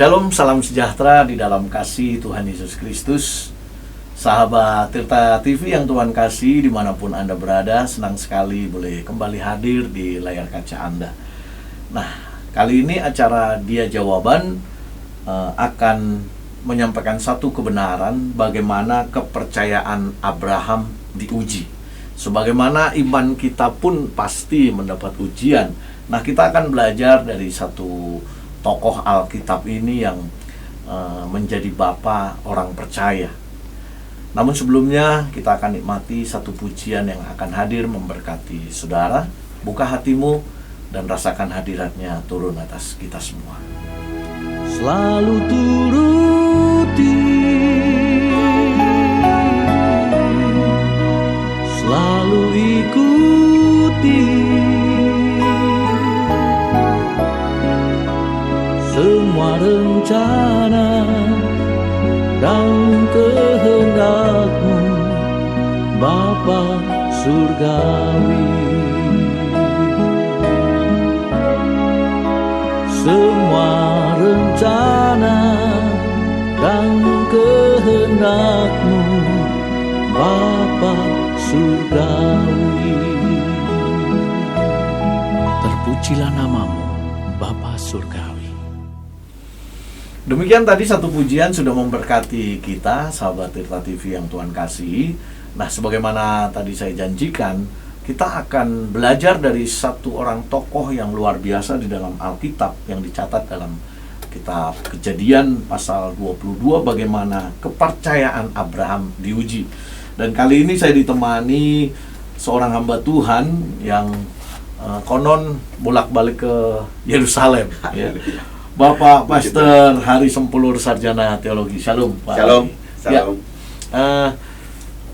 Shalom, salam sejahtera di dalam kasih Tuhan Yesus Kristus. Sahabat Tirta TV yang Tuhan kasih dimanapun Anda berada, senang sekali boleh kembali hadir di layar kaca Anda. Nah, kali ini acara Dia Jawaban akan menyampaikan satu kebenaran bagaimana kepercayaan Abraham diuji. Sebagaimana iman kita pun pasti mendapat ujian. Nah, kita akan belajar dari satu tokoh Alkitab ini yang menjadi bapa orang percaya. Namun sebelumnya kita akan nikmati satu pujian yang akan hadir memberkati saudara. Buka hatimu dan rasakan hadiratnya turun atas kita semua. Selalu turuti, selalu ikuti semua rencana dan kehendak-Mu, Bapa Surgawi. Semua rencana dan kehendak-Mu, Bapa Surgawi. Terpujilah nama-Mu, Bapa Surgawi. Demikian tadi satu pujian sudah memberkati kita, sahabat Tirta TV yang Tuhan kasih. Nah, sebagaimana tadi saya janjikan, kita akan belajar dari satu orang tokoh yang luar biasa di dalam Alkitab yang dicatat dalam kitab Kejadian pasal 22, bagaimana kepercayaan Abraham diuji. Dan kali ini saya ditemani seorang hamba Tuhan yang konon bolak-balik ke Yerusalem, ya. Bapak Pastor Hari Sempulur, Sarjana Teologi. Shalom, Pak. Shalom. Shalom. Ya.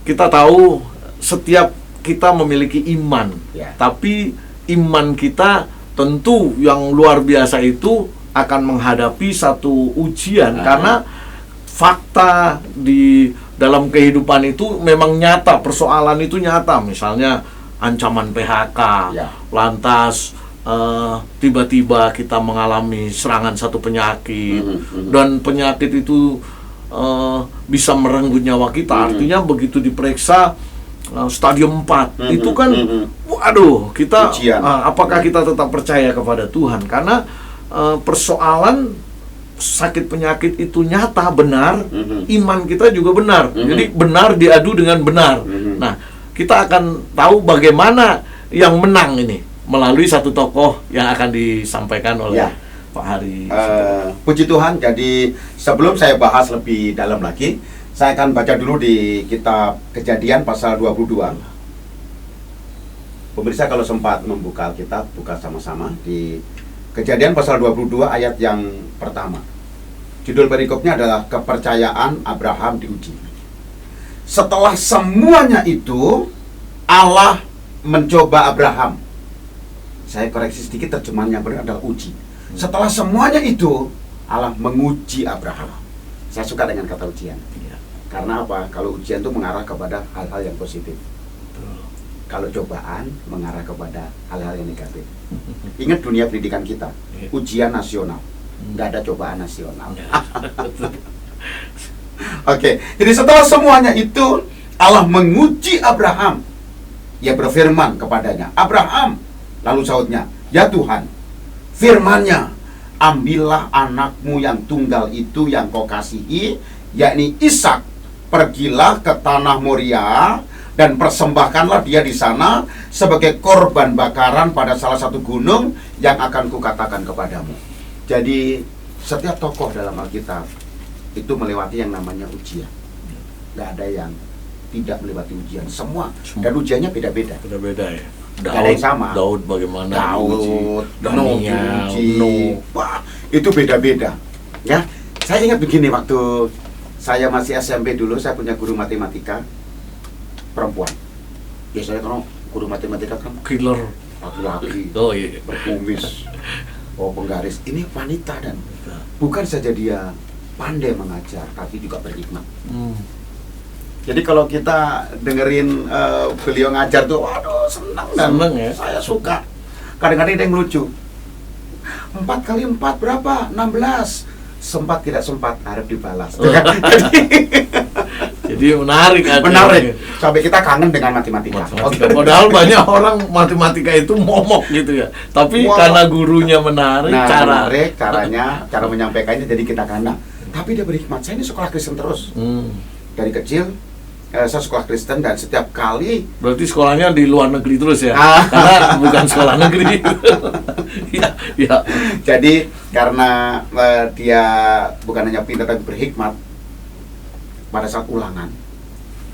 Kita tahu setiap kita memiliki iman, Ya. tapi iman kita tentu yang luar biasa itu akan menghadapi satu ujian, karena fakta di dalam kehidupan itu memang nyata, persoalan itu nyata. Misalnya ancaman PHK, Ya. lantas tiba-tiba kita mengalami serangan satu penyakit, dan penyakit itu bisa merenggut nyawa kita. Artinya begitu diperiksa stadium 4, itu kan waduh, kita apakah kita tetap percaya kepada Tuhan? Karena persoalan sakit penyakit itu nyata, benar, iman kita juga benar. Jadi benar diadu dengan benar. Nah, kita akan tahu bagaimana yang menang ini melalui satu tokoh yang akan disampaikan oleh Pak Hari. Puji Tuhan. Jadi sebelum saya bahas lebih dalam lagi, saya akan baca dulu di kitab Kejadian pasal 22. Pemirsa kalau sempat membuka Alkitab, buka sama-sama di Kejadian pasal 22 ayat yang pertama. Judul perikopnya adalah kepercayaan Abraham diuji. Setelah semuanya itu, Allah mencoba Abraham. Saya koreksi sedikit, terjemahan yang benar adalah uji. Setelah semuanya itu, Allah menguji Abraham. Saya suka dengan kata ujian. Karena apa? Kalau ujian itu mengarah kepada hal-hal yang positif. Kalau cobaan mengarah kepada hal-hal yang negatif. Ingat dunia pendidikan kita, ujian nasional, nggak ada cobaan nasional. Oke, jadi setelah semuanya itu, Allah menguji Abraham. Ia berfirman kepadanya, Abraham. Lalu sahutnya, ya Tuhan, firman-Nya, ambillah anakmu yang tunggal itu yang kau kasihi, yakni Ishak. Pergilah ke tanah Moria dan persembahkanlah dia di sana sebagai korban bakaran pada salah satu gunung yang akan kukatakan kepadamu. Jadi setiap tokoh dalam Alkitab itu melewati yang namanya ujian. Gak ada yang tidak melewati ujian, semua. Dan ujiannya beda-beda. Beda-beda ya. Gak ada yang sama. Daud bagaimana? Daud, Daniel, Nuh. Wah, itu beda-beda. Ya, saya ingat begini, waktu saya masih SMP dulu, saya punya guru matematika perempuan. Biasanya kalau guru matematika kan Killer. laki-laki, Oh iya. berkumis, penggaris. Ini wanita, dan bukan saja dia pandai mengajar, tapi juga berhikmat. Jadi kalau kita dengerin beliau ngajar tuh, waduh, senang ya. Saya suka. Kadang-kadang ada yang lucu. 4 kali 4 berapa? 16. sempat tidak sempat harap dibalas. Oh. Jadi menarik artinya. Menarik. Sampai kita kangen dengan matematika. Matematika. Padahal banyak orang matematika itu momok gitu ya. Tapi Wow. karena gurunya menarik, menarik caranya, cara menyampaikannya, jadi kita kangen. Tapi dia berhikmat. Saya ini sekolah Kristen terus. Dari kecil saya sekolah Kristen dan setiap kali Berarti sekolahnya di luar negeri terus ya? Ah. Karena bukan sekolah negeri. ya. jadi karena dia bukan hanya pintar tapi berhikmat, pada saat ulangan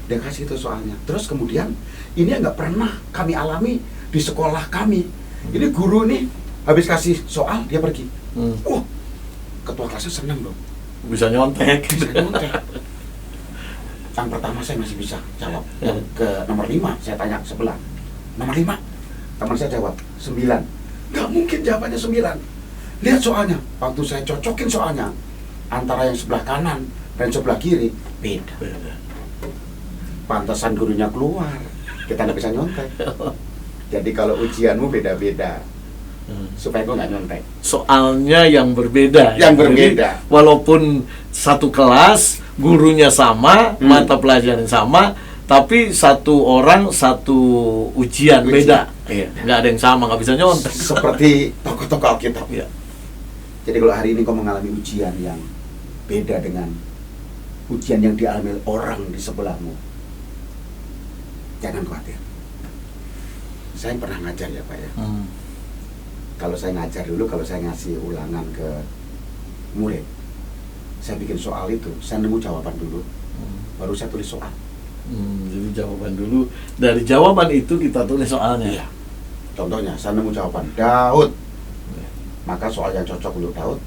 dia kasih itu soalnya. Terus kemudian ini yang nggak pernah kami alami di sekolah kami. Ini guru nih habis kasih soal dia pergi. Ketua kelasnya seneng dong. Bisa nyontek. Bisa nyontek. Yang pertama saya masih bisa jawab. Yang ke nomor 5 saya tanya sebelah. Nomor 5 teman saya jawab 9. Nggak mungkin jawabannya 9. Lihat soalnya. Waktu saya cocokin soalnya antara yang sebelah kanan dan sebelah kiri beda. Pantesan gurunya keluar. Kita nggak bisa nyontek. Jadi kalau ujianmu beda-beda supaya gue nggak nyontek. Soalnya yang berbeda. Yang ya. berbeda. Jadi, walaupun satu kelas, gurunya sama, mata pelajaran sama, tapi satu orang satu ujian beda. Iya. Nggak ada yang sama, nggak bisa nyontek. Seperti tokoh-tokoh Alkitab. Iya. Jadi kalau hari ini kau mengalami ujian yang beda dengan ujian yang dialami orang di sebelahmu, jangan khawatir. Saya pernah ngajar ya Pak ya. Kalau saya ngajar dulu, kalau saya ngasih ulangan ke murid, saya bikin soal itu, saya nemu jawaban dulu, baru saya tulis soal. Jadi jawaban dulu, dari jawaban itu kita tulis soalnya. Iya. Contohnya, saya nemu jawaban Daud, maka soal yang cocok untuk Daud,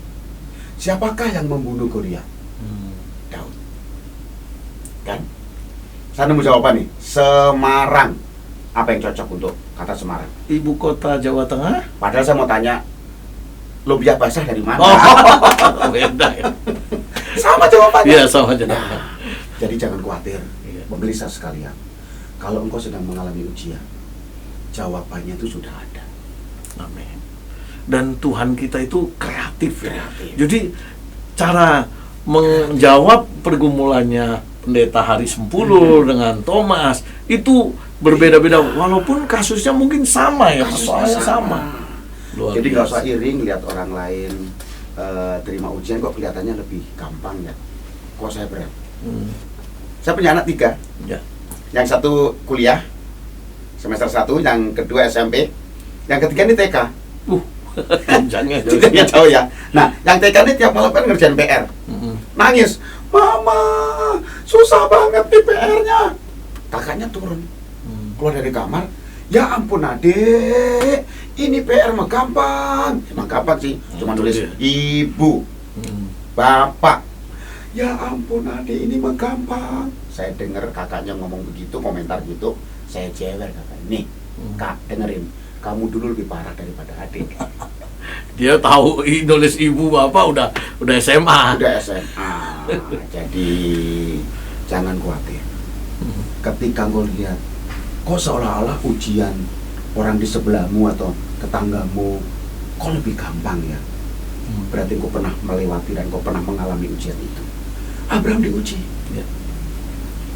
siapakah yang membunuh Goliat? Daud. Kan? Saya nemu jawaban nih, Semarang. Apa yang cocok untuk kata Semarang? Ibu kota Jawa Tengah. Padahal saya mau tanya, lumpia basah dari mana? Beda ya. Sama jawabannya. Iya, sama jawabannya. Nah, jadi jangan khawatir, Iya. pemirsa sekalian. Kalau engkau sedang mengalami ujian, jawabannya itu sudah ada. Amin. Dan Tuhan kita itu kreatif ya. Kreatif. Jadi cara menjawab pergumulannya Pendeta Hari Sempulur dengan Thomas itu berbeda-beda, walaupun kasusnya mungkin sama ya, Kasusnya soalnya sama. Luar Jadi nggak biasa. usah iring lihat orang lain terima ujian kok kelihatannya lebih gampang ya. Kok saya berat? Saya punya anak 3. Ya. Yang satu kuliah semester 1, yang kedua SMP, yang ketiga ini TK. Panjangnya Jenjangnya jauh ya. Nah, yang TK ini tiap malam kan ngerjain PR. Nangis, "Mama, susah banget nih PR-nya." Kakaknya turun, keluar dari kamar, "Ya ampun Adek, ini PR mah gampang." Emang gampang sih, cuma tulis ibu, bapak. "Ya ampun Adek, ini mah gampang." Saya dengar kakaknya ngomong begitu, komentar gitu, saya jewer kakak. "Nih, Kak, dengerin. Kamu dulu lebih parah daripada adik." Dia tahu nulis ibu bapak udah SMA. Udah SMA. Jadi jangan khawatir. Ketika kau lihat, kok seolah-olah ujian orang di sebelahmu atau tetanggamu kok lebih gampang ya, berarti kau pernah melewati dan kau pernah mengalami ujian itu. Abraham diuji. Ya.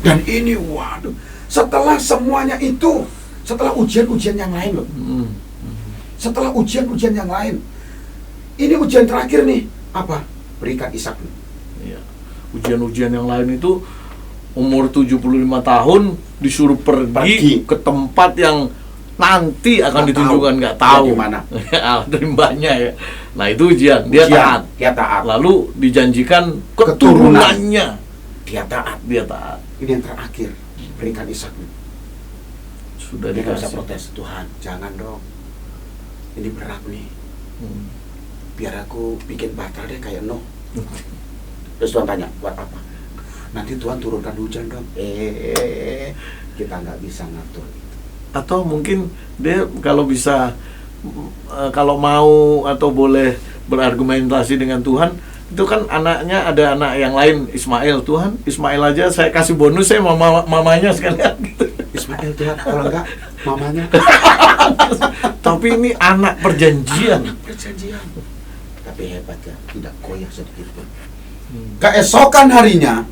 Dan ini waduh, setelah semuanya itu, setelah ujian-ujian yang lain loh, setelah ujian-ujian yang lain, ini ujian terakhir nih, apa? Berikan Ishak. Ya. Ujian-ujian yang lain itu umur 75 tahun disuruh pergi ke tempat yang nanti akan Nggak ditunjukkan, tahu. nggak tahu Ya, di mana? dari mbaknya ya. Nah itu ujian, dia taat. Dia taat. Lalu dijanjikan keturunannya, Dia taat. dia taat. Ini yang terakhir, berikan Ishak. Sudah Dia nggak bisa dikasih. protes, "Tuhan, jangan dong. Ini berat nih. Biar aku bikin batal deh kayak Nuh." Terus Tuhan tanya, "Buat apa?" "Nanti Tuhan turunkan hujan dong." Kita nggak bisa ngatur itu. Atau mungkin dia kalau bisa, kalau mau atau boleh berargumentasi dengan Tuhan, itu kan anaknya ada anak yang lain, Ismail. "Tuhan, Ismail aja saya kasih bonus, saya mamanya sekalian." Gitu. Ismail Tuhan, kalau enggak mamanya. Tapi ini anak perjanjian. Anak perjanjian. Tapi hebat ya, tidak goyah sedikit pun. Keesokan harinya,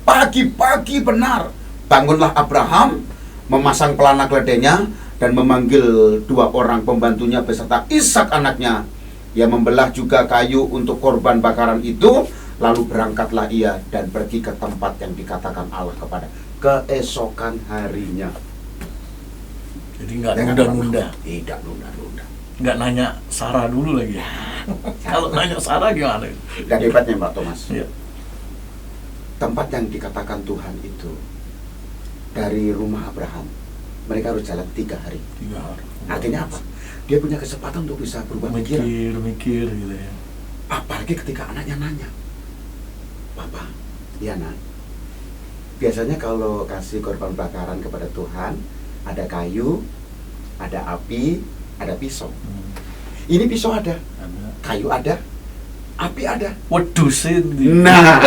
pagi-pagi benar, bangunlah Abraham, memasang pelana keledainya, dan memanggil 2 orang pembantunya beserta Ishak anaknya. Ia membelah juga kayu untuk korban bakaran itu, lalu berangkatlah ia dan pergi ke tempat yang dikatakan Allah kepada. Keesokan harinya. Jadi nggak nunda-nunda. Tidak nunda-nunda. Nggak nanya Sarah dulu lagi. Kalau nanya Sarah gimana? Dan hebatnya Pak Thomas, Iya. tempat yang dikatakan Tuhan itu, dari rumah Abraham, mereka harus jalan 3 hari. 3 hari. Artinya apa? Dia punya kesempatan untuk bisa berubah pikiran. Mikir gitu ya. Apalagi ketika anaknya nanya, Papa, iya nak, biasanya kalau kasih korban bakaran kepada Tuhan, ada kayu, ada api, ada pisau. Ini pisau ada, kayu ada, api ada. Wedusin. Nah,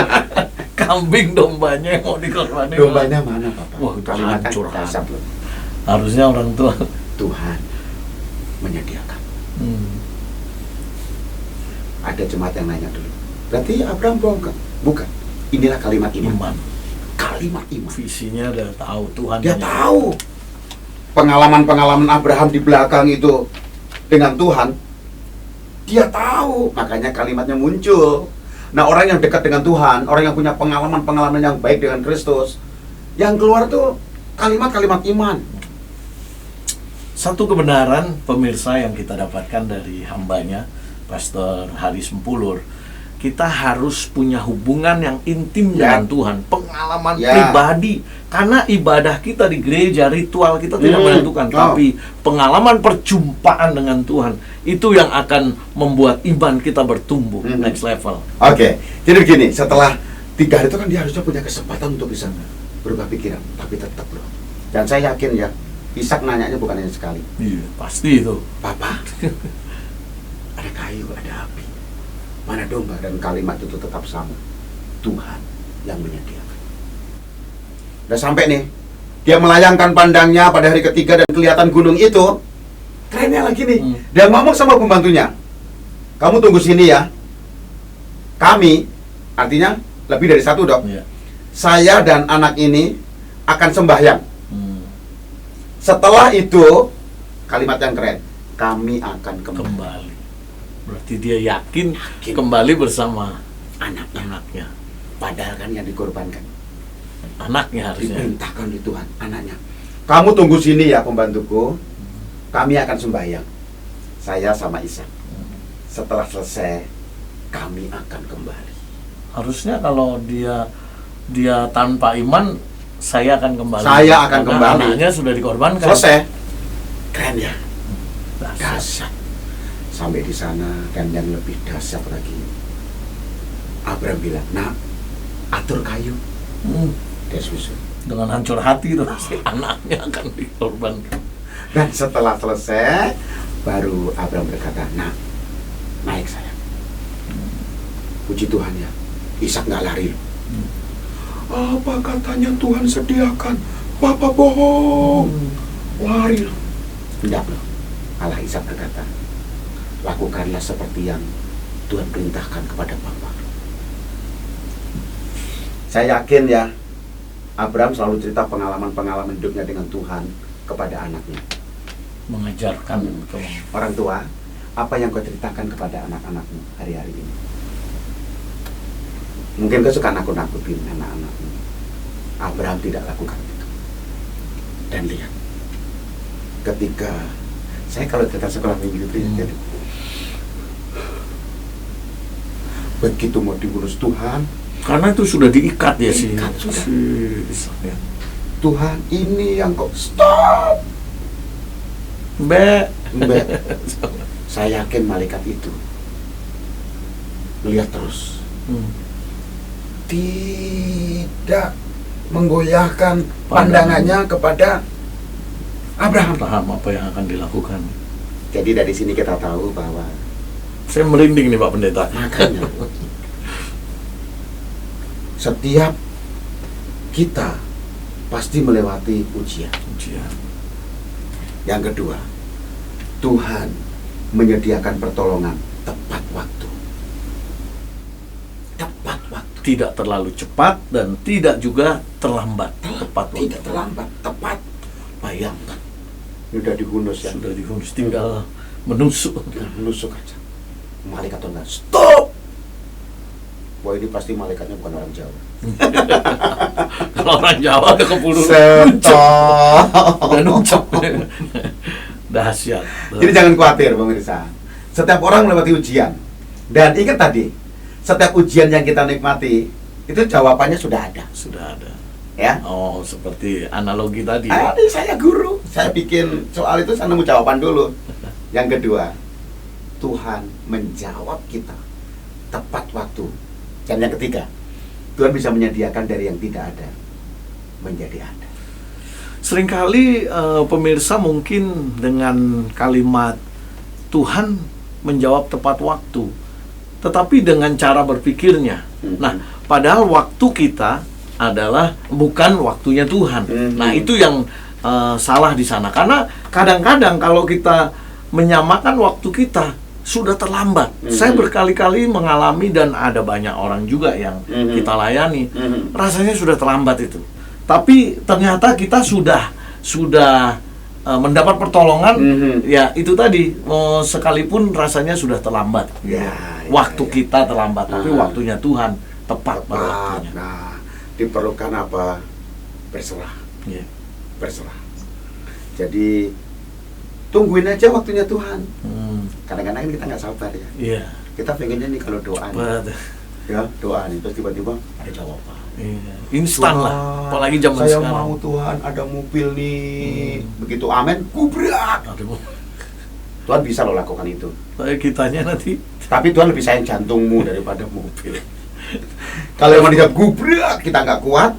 Kambing dombanya yang mau dikorbanin. dombanya mana Papa? Wah, itu Kalimat hancur. dasar loh. Harusnya orang tua. Tuhan menyediakan. Hmm. Ada jemaat yang nanya dulu, berarti Abraham bohong kan? Bukan. Inilah kalimat iman. Iman. Kalimat iman. Visinya udah tahu Tuhan. Dia punya. tahu pengalaman-pengalaman Abraham di belakang itu dengan Tuhan. Dia tahu, makanya kalimatnya muncul. Nah, orang yang dekat dengan Tuhan, orang yang punya pengalaman-pengalaman yang baik dengan Kristus, yang keluar tuh kalimat-kalimat iman. Satu kebenaran pemirsa yang kita dapatkan dari hambanya Pastor Haris Sempulur, kita harus punya hubungan yang intim Ya. dengan Tuhan, pengalaman Ya. pribadi. Karena ibadah kita di gereja, ritual kita tidak menentukan, Oh. tapi pengalaman perjumpaan dengan Tuhan itu yang akan membuat iman kita bertumbuh next level. Oke, jadi begini, setelah 3 hari itu kan dia harusnya punya kesempatan untuk bisa berubah pikiran, tapi tetap bro. Dan saya yakin ya, Ishak nanyanya bukan hanya sekali. Iya, pasti itu. Papa, ada kayu, ada api, mana domba, dan kalimat itu tetap sama. Tuhan yang menyediakan. Udah sampai nih, dia melayangkan pandangnya pada hari ketiga dan kelihatan gunung itu. Kerennya lagi nih, dia ngomong sama pembantunya, kamu tunggu sini ya. Kami, artinya lebih dari 1 dok. Iya. Saya dan anak ini akan sembahyang. Hmm. Setelah itu, kalimat yang keren, kami akan Kembali. Berarti dia yakin kembali bersama anaknya. Padahal kan yang dikorbankan, anaknya harusnya. diperintahkan di Tuhan, anaknya. Kamu tunggu sini ya pembantuku, kami akan sembahyang. Saya sama Ishak. Setelah selesai, kami akan kembali. Harusnya kalau dia tanpa iman, saya akan kembali. Saya akan Karena kembali. Anaknya sudah dikorbankan. Selesai. Keren ya? Dahsyat. Dahsyat. Sampai di sana, dan yang lebih dahsyat lagi, Abraham bilang, nak, atur kayu. Dia susun. Dengan hancur hati tuh si anaknya akan dikorbankan. Dan setelah selesai, baru Abraham berkata, nak, naik sayang. Puji Tuhan ya, Ishak nggak lari loh. Apa katanya Tuhan sediakan? Bapak bohong. Lari loh. Tidak loh. Allah Ishak berkata, lakukanlah seperti yang Tuhan perintahkan kepada Bapak. Saya yakin ya, Abraham selalu cerita pengalaman-pengalaman hidupnya dengan Tuhan kepada anaknya. Mengajarkan ke Orang tua, apa yang kau ceritakan kepada anak-anakmu hari-hari ini? Mungkin kau suka nakut-nakutin anak-anakmu. Abraham tidak lakukan itu. Dan lihat, ketika saya kalau kita sekolah minggu itu, jadi, begitu mau diurus Tuhan, karena itu sudah diikat ya sih. Diikat sudah. Ya. Tuhan ini yang kau stop. Mbak. Mbak, saya yakin malaikat itu melihat terus, tidak menggoyahkan pandangannya kepada Abraham. Paham apa yang akan dilakukan. Jadi dari sini kita tahu bahwa Saya merinding nih Pak Pendeta. makanya setiap kita pasti melewati ujian. Ujian. Yang kedua, Tuhan menyediakan pertolongan tepat waktu. tidak terlalu cepat dan tidak juga terlambat. Tepat waktu. Tidak terlambat, tepat. Bayangkan, Ini udah dihunus ya. sudah dihunus, tinggal menusuk. Tinggal menusuk aja. Malaikat enggak, stop. Wah, ini pasti malaikatnya bukan orang Jawa. Kalau orang Jawa udah keburu Stop. udah nuncep. Dahsyat. Jadi jangan khawatir pemirsa. Setiap orang melewati ujian. Dan ingat tadi, setiap ujian yang kita nikmati itu jawabannya sudah ada, Sudah ada. ya. Oh, seperti analogi tadi. Ini saya guru, saya bikin soal itu saya nemu jawaban dulu. Yang kedua, Tuhan menjawab kita tepat waktu. Dan yang ketiga, Tuhan bisa menyediakan dari yang tidak ada menjadi ada. Seringkali pemirsa mungkin dengan kalimat Tuhan menjawab tepat waktu, tetapi dengan cara berpikirnya. Nah, padahal waktu kita adalah bukan waktunya Tuhan. Nah, itu yang salah di sana. Karena kadang-kadang kalau kita menyamakan waktu kita sudah terlambat. Saya berkali-kali mengalami dan ada banyak orang juga yang kita layani. Rasanya sudah terlambat itu. Tapi ternyata kita sudah mendapat pertolongan. Ya itu tadi, sekalipun rasanya sudah terlambat. Waktu kita terlambat, tapi waktunya Tuhan tepat pada waktunya. Nah, diperlukan apa? Berserah. Ya. Berserah. Jadi tungguin aja waktunya Tuhan. Kadang-kadang kita nggak sabar ya. Iya. Kita pengennya nih kalau doa nih, ya doa nih, terus tiba-tiba ada jawaban. Iya. Instan lah, Tuhan, apalagi zaman saya sekarang. mau Tuhan ada mobil nih. Begitu amin, kubrak. Aduh, Tuhan bisa lo lakukan itu. saya kitanya nanti Tapi Tuhan lebih sayang jantungmu daripada mobil. Kalau emang dia gubrak, kita nggak kuat,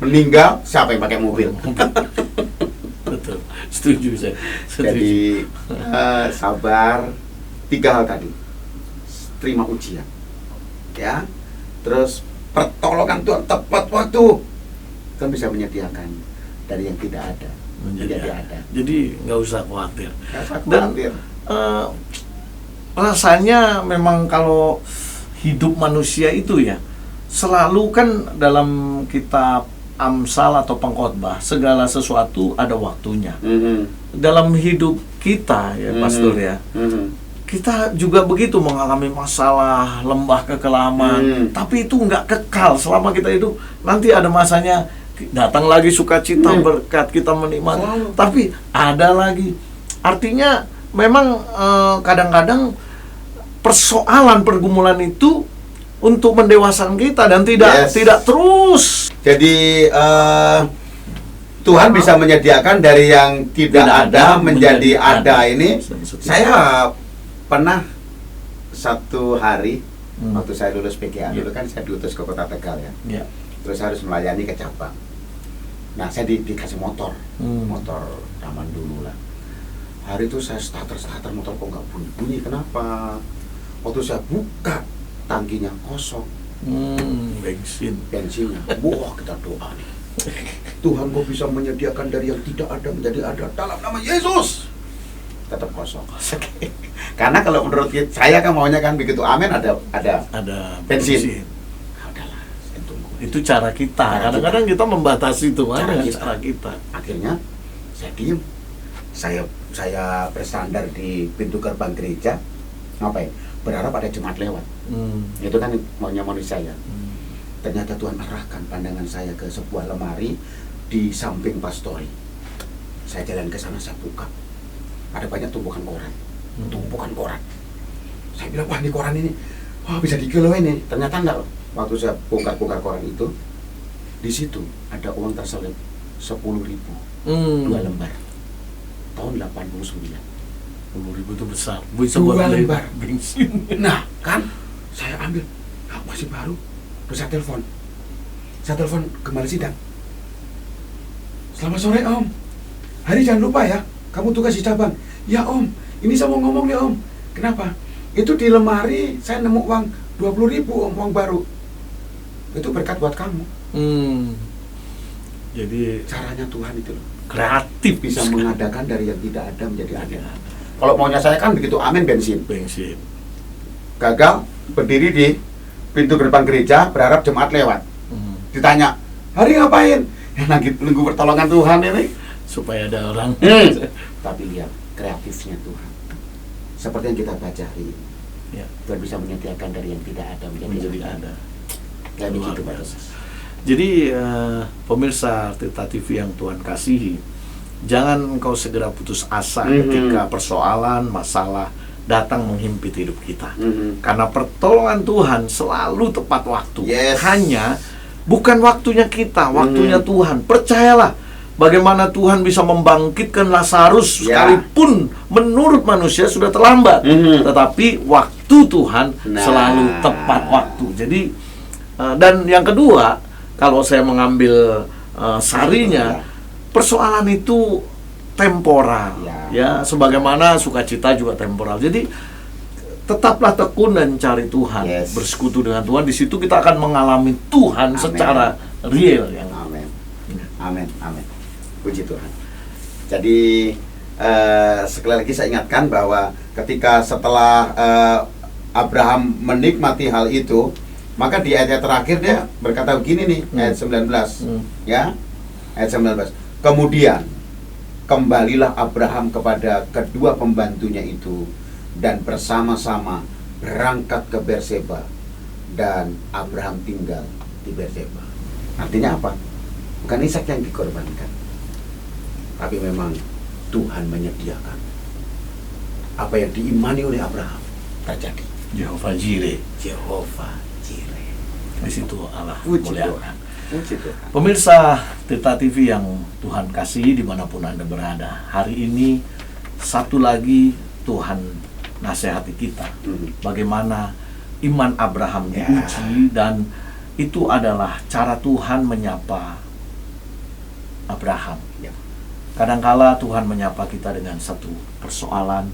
meninggal, siapa yang pakai mobil? betul, setuju saya. Setuju. Jadi sabar. 3 hal tadi. Terima ujian, ya. Terus pertolongan Tuhan tepat waktu. Tuhan bisa menyediakan dari yang tidak ada menjadi ada. Jadi nggak usah khawatir. Nggak usah Dan khawatir. rasanya memang kalau hidup manusia itu ya selalu kan dalam kitab Amsal atau Pengkhotbah segala sesuatu ada waktunya. Dalam hidup kita ya Pastor ya, kita juga begitu mengalami masalah, lembah kekelaman, tapi itu nggak kekal selama kita hidup. Nanti ada masanya datang lagi sukacita, berkat kita menikmati. Tapi ada lagi. Artinya memang kadang-kadang persoalan pergumulan itu untuk mendewasakan kita dan tidak terus. Jadi Tuhan bisa menyediakan dari yang tidak ada menjadi ada. Ini saya pernah satu hari waktu saya lulus PGA dulu kan saya diutus ke Kota Tegal ya. Terus harus melayani ke cabang. Nah saya dikasih motor zaman dulu lah. Hari itu saya starter motor kok nggak bunyi. Kenapa? Waktu saya buka tangkinya kosong. Bensinnya. Wah, kita doa nih. Tuhan kok bisa menyediakan dari yang tidak ada menjadi ada dalam nama Yesus. Tetap kosong. Karena kalau menurut saya kan maunya kan begitu amin ada bensin. Udahlah, saya tunggu. Itu cara kita. Kadang-kadang kita membatasi Tuhan dengan cara kita. Akhirnya saya diem. Saya bersandar di pintu gerbang gereja. Ngapain? Berharap ada jemaat lewat. Itu kan maunya manusia ya. Ternyata Tuhan arahkan pandangan saya ke sebuah lemari di samping pastori. Saya jalan ke sana, saya buka. Ada banyak tumpukan koran. Saya bilang, wah ini koran ini, wah bisa dikiloin nih. Ternyata enggak loh. Waktu saya bongkar koran itu, di situ ada uang terselip 10.000, 2 lembar. Tahun 89. 10.000 itu besar. 2 lembar bensin. Nah kan saya ambil, masih baru. Terus saya telepon kembali sidang. Selamat sore Om, hari jangan lupa ya, kamu tugas di cabang. Ya Om, ini saya mau ngomong nih Om. Kenapa? Itu di lemari saya nemu uang 20.000 Om, uang baru. Itu berkat buat kamu. Jadi caranya Tuhan itu loh, kreatif, bisa mengadakan dari yang tidak ada menjadi ada. Kalau maunya saya kan begitu amin bensin. Bensin. Gagal berdiri di pintu gerbang gereja berharap jemaat lewat. Ditanya, hari ngapain? Ya lagi nunggu pertolongan Tuhan ini. Supaya ada orang. Tapi lihat kreatifnya Tuhan. Seperti yang kita baca hari ini. Ya. Tuhan bisa menyediakan dari yang tidak ada menjadi ada. Ya Luar begitu, Pak. biasa. Jadi pemirsa Tirta TV yang Tuhan kasihi, jangan engkau segera putus asa ketika persoalan, masalah datang menghimpit hidup kita. Karena pertolongan Tuhan selalu tepat waktu. Yes. Hanya bukan waktunya kita, waktunya Tuhan. Percayalah bagaimana Tuhan bisa membangkitkan Lazarus sekalipun menurut manusia sudah terlambat. Tetapi waktu Tuhan selalu tepat waktu. Jadi dan yang kedua, kalau saya mengambil sarinya, persoalan itu temporal, ya, sebagaimana sukacita juga temporal. Jadi tetaplah tekun dan cari Tuhan, bersekutu dengan Tuhan. Di situ kita akan mengalami Tuhan secara real. Yang Amin. Puji Tuhan. Jadi sekali lagi saya ingatkan bahwa ketika setelah Abraham menikmati hal itu, maka di ayat terakhir dia berkata begini nih, ayat 19. Ya. Ayat 19. Kemudian kembalilah Abraham kepada kedua pembantunya itu dan bersama-sama berangkat ke Berseba, dan Abraham tinggal di Berseba. Artinya apa? Bukan Ishak yang dikorbankan, tapi memang Tuhan menyediakan apa yang diimani oleh Abraham terjadi. Jehovah Jireh. Jehovah Jireh. Di situ Allah Puji muliakan. Puji Tuhan. Pemirsa Tirta TV yang Tuhan kasihi dimanapun Anda berada, hari ini satu lagi Tuhan nasihati kita bagaimana iman Abraham diuji, dan itu adalah cara Tuhan menyapa Abraham. Kadangkala Tuhan menyapa kita dengan satu persoalan,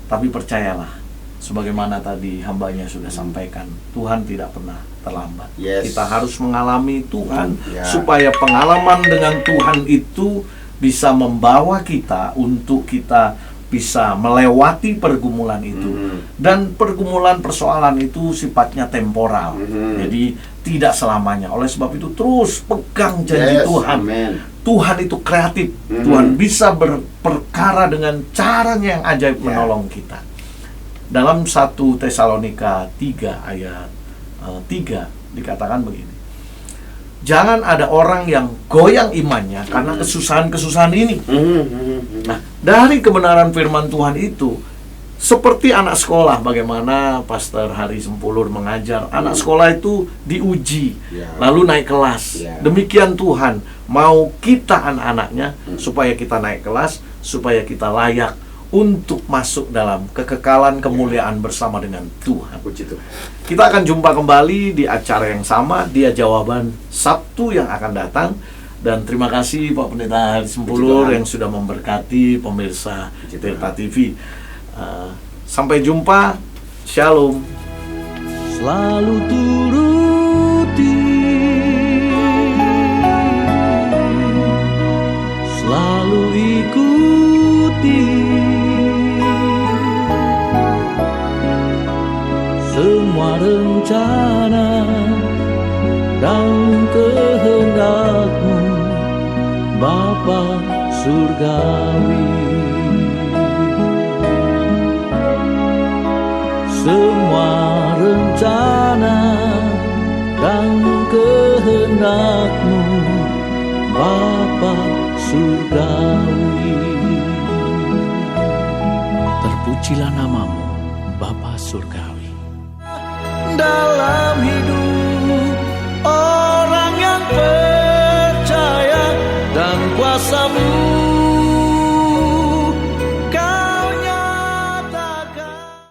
tapi percayalah, sebagaimana tadi hambanya sudah sampaikan, Tuhan tidak pernah terlambat. Kita harus mengalami Tuhan supaya pengalaman dengan Tuhan itu bisa membawa kita untuk kita bisa melewati pergumulan itu. Dan pergumulan persoalan itu sifatnya temporal. Jadi tidak selamanya. Oleh sebab itu terus pegang janji Tuhan. Tuhan itu kreatif. Tuhan bisa berperkara dengan caranya yang ajaib menolong kita. Dalam 1 Tesalonika 3 ayat 3 dikatakan begini. Jangan ada orang yang goyang imannya karena kesusahan-kesusahan ini. Nah, dari kebenaran firman Tuhan itu, seperti anak sekolah, bagaimana Pastor Hari Sempulur mengajar, anak sekolah itu diuji, lalu naik kelas. Demikian Tuhan mau kita anak-anaknya supaya kita naik kelas, supaya kita layak untuk masuk dalam kekekalan kemuliaan bersama dengan Tuhan. Kita akan jumpa kembali di acara yang sama, Dia Jawaban, Sabtu yang akan datang. Dan terima kasih Pak Pendeta Hari Sempulur yang sudah memberkati pemirsa Tirta TV. Sampai jumpa, Shalom. Selalu turuti, selalu ikuti semua rencana dan kehendak-Mu, Bapa Surgawi. Semua rencana dan kehendak-Mu, Bapa Surgawi. Terpujilah nama-Mu, Bapa Surgawi. Dalam hidup